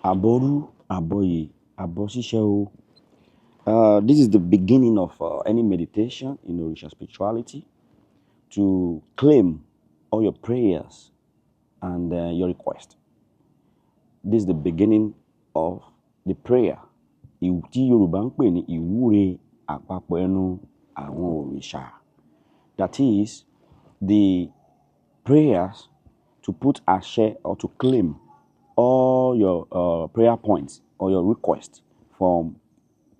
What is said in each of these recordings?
Aboru, aboye, abosishe. This is the beginning of any meditation in Òrìṣà spirituality to claim all your prayers and your request. This is the beginning of the prayer. Tí Yorùbá ń pè ní ìwúre àpapọ̀ ẹnu àwọn òrìṣà. That is the prayers to put àṣẹ or to claim all your prayer points or your requests from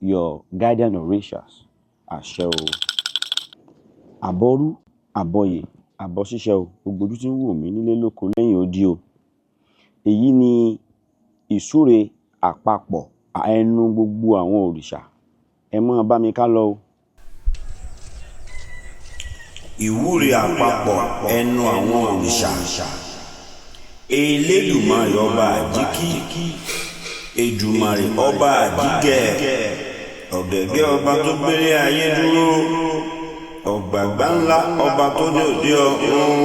your guardian orishas. Àṣẹ o. Àbọrú, àbọyè, àbọ̀ṣíṣẹ́ o. Gbogbo ojú tí ń wò mí nílé lóko lẹ́yìn odi o. Èyí ni ìsúre àpapọ̀ ẹnu gbogbo àwọn òrìṣà. Ẹ máa bá mi ká lọ o. Ìwúre àpapọ̀ ẹnu àwọn òrìṣà. Elédùmarè ọba àjíkí, Èdùmarè ọba àjígẹ̀, ọ̀gẹ̀gẹ̀ ọba tó gbélé ayé dúró, ọ̀gbàgbà ńlá ọba tó dé òde ọ̀run.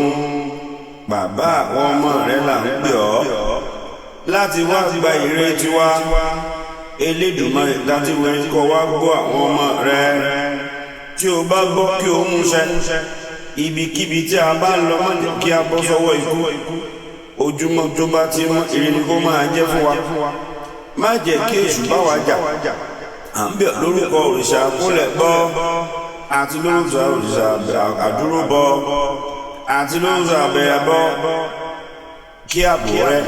Bàbá àwọn ọmọ rẹ̀ là ń pè ọ́ láti wá gba ire tiwa. Elédùmarè láti wẹ́rí kọ́ wá gbọ́ àwọn ọmọ rẹ̀. Tí o bá gbọ́ kí o múṣẹ, ibikíbi tí a bá lọ má jẹ́ kí a bọ́ sọ́wọ́ ikú. Ojúmọ́ tó bá ti mọ́ ire ni kó máa jẹ́ fún wa. Má jẹ́ kí èṣù bá wa jà. À ń bẹ̀ lórúkọ òrìṣà kúnlẹ̀ bọ́, àti lórúkọ òrìṣà àdúró bọ́, àti lórúkọ àbẹ̀rẹ̀ bọ́. Kí ààbò rẹ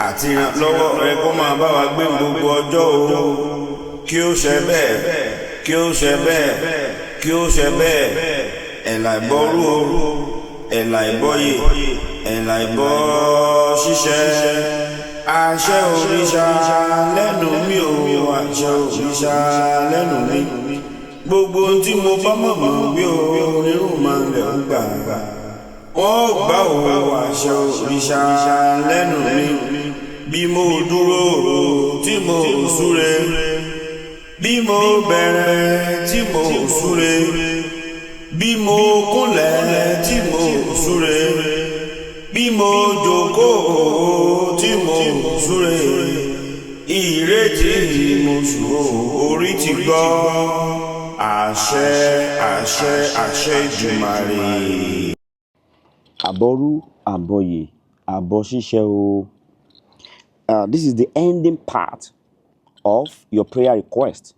àti ìrànlọ́wọ́ rẹ kó máa bá wa gbé gbogbo ọjọ́ o. Kí ó ṣe bẹ́ẹ̀, kí ó ṣe bẹ́ẹ̀, kí ó ṣe bẹ́ẹ̀. Ẹ̀là ìbọrú o, ẹ̀là ìbọyè, ẹ̀là ìbọ ṣíṣẹ́. Àṣẹ òrìṣà lẹ́nu mi o, àṣẹ òrìṣà lẹ́nu mi. Gbogbo ohun tí mo bá mọ̀ wí o, nínú máa ń lẹ̀ ń gbà. Wọ́n gbà o, àṣẹ òrìṣà lẹ́nu mi. Bí mo dúró tí mo súre, bí mo bẹ̀rẹ̀ tí mo súre, bí mo kúnlẹ̀ tí mo súre, bí mo jókòó tí mo súre, ìrètí mo sùn orí ti gbọ́. Àṣẹ, àṣẹ, àṣẹ Èdùmàrè. Àbọrú, àbọyè, àbọ̀ṣíṣẹ́ o. This is the ending part of your prayer request,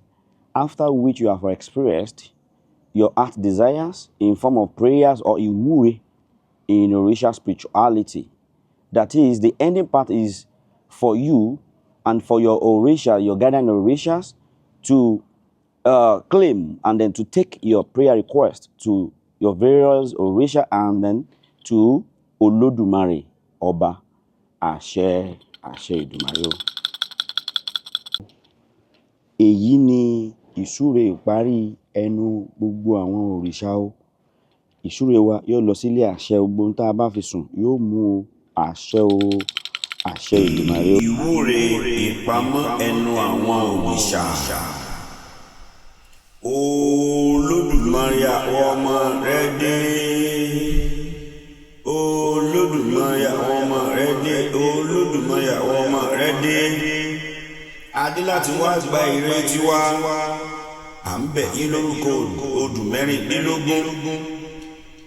after which you have expressed your heart desires in form of prayers or IWURE in Òrìṣà spirituality. That is, the ending part is for you and for your Òrìṣà, your guardian Òrìṣàs, to claim and then to take your prayer request to your various Òrìṣà and then to Olódùmarè Ọba. Àṣẹ, àṣẹ Èdùmàrè o. Èyí ni ìsúre ìparí ẹnu gbogbo àwọn òrìṣà o. Ìsúre wa yóò lọ sílé àṣẹ, gbogbo ohun tá a bá fi sùn yóò mú o. Àṣẹ o, àṣẹ Èdùmàrè o. Ìwúre ìpamọ́ ẹnu àwọn òrìṣà. Olódùmarè àwọn ọmọ rẹ̀ dé. Olódùmarè àwọn ọmọ rẹ̀ dé. Olódùmarè àwọn ọmọ rẹ̀ dé. Adé láti wá gba ire tiwa. À ń bẹ̀ yín lórúkọ odù mẹ́rìndínlógún.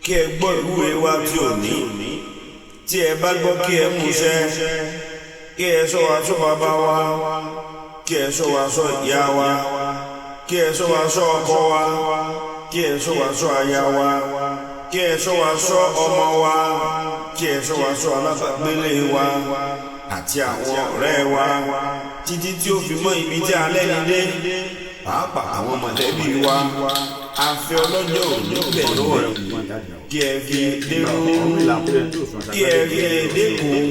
Kí ẹ gbọ́ ìwúre wa tí ò ní. Tí ẹ bá gbọ́ kí ẹ múṣẹ. Kí ẹ sọ wa sọ bàbá wa. Kí ẹ sọ wa sọ ìyá wa. Kí ẹ sọ wa sọ ọkọ wa. Kí ẹ sọ wa sọ aya wa. Kí ẹ sọ wa sọ ọmọ wa. Kí ẹ sọ wa sọ alábàgbélé wa àti àwọn ọ̀rẹ́ wa, títí tí ó fi mọ́ ibi tí alẹ́ ní dé. Pàápàá àwọn mọ̀lẹ́bí wa, a fẹ́ ọlọ́jọ́ òní bẹ̀ lọ́wọ́ rẹ̀. Kí ẹ fi dérú, kí ẹ fi dékun,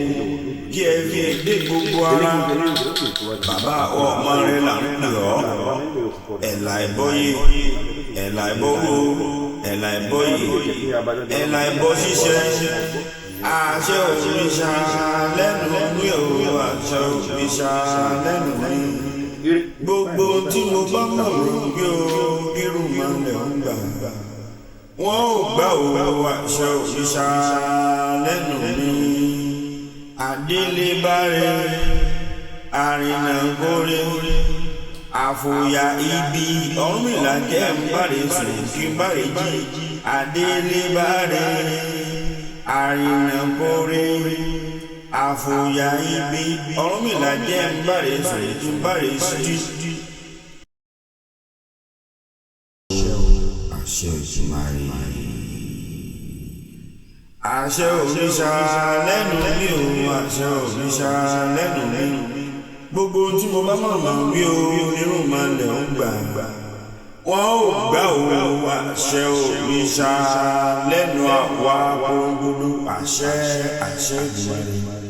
kí ẹ fi dé gbogbo ara. Bàbá ọmọ rẹ̀ là ń pè ọ́. Ẹ̀là ìbọyè, ẹ̀là ìbọrú, ẹ̀là ìbọyè, ẹ̀là ìbọ̀ṣíṣẹ́. Àṣẹ òrìṣà lẹ́nu mi ò, àṣẹ òrìṣà lẹ́nu mi. Gbogbo tí mo bá mọ̀ bí o, irú máa lẹ̀ ń gbà. Wọ́n ò gbà ó, àṣẹ òrìṣà lẹ́nu mi. Adélébárẹ̀ àrìnàkórè àfòyà ibi Ọ̀rúnmìlà jẹ́ ń báre sùn kí ń báre jí adélébáre àrìnàkórè àfòyà ibi Ọ̀rúnmìlà jẹ́ ń báre sùn kí ń báre jí. àṣẹ Òṣùmàrè àṣẹ Òrìṣà lẹ́nu mi ò àṣẹ Òrìṣà lẹ́nu mi gbogbo tí mo bá mọ̀ wí o irun máa lẹ̀ ń gbà wọ́n ò gbà o àṣẹ Òrìṣà lẹ́nu àwa gbogbo àṣẹ Òṣùmàrè.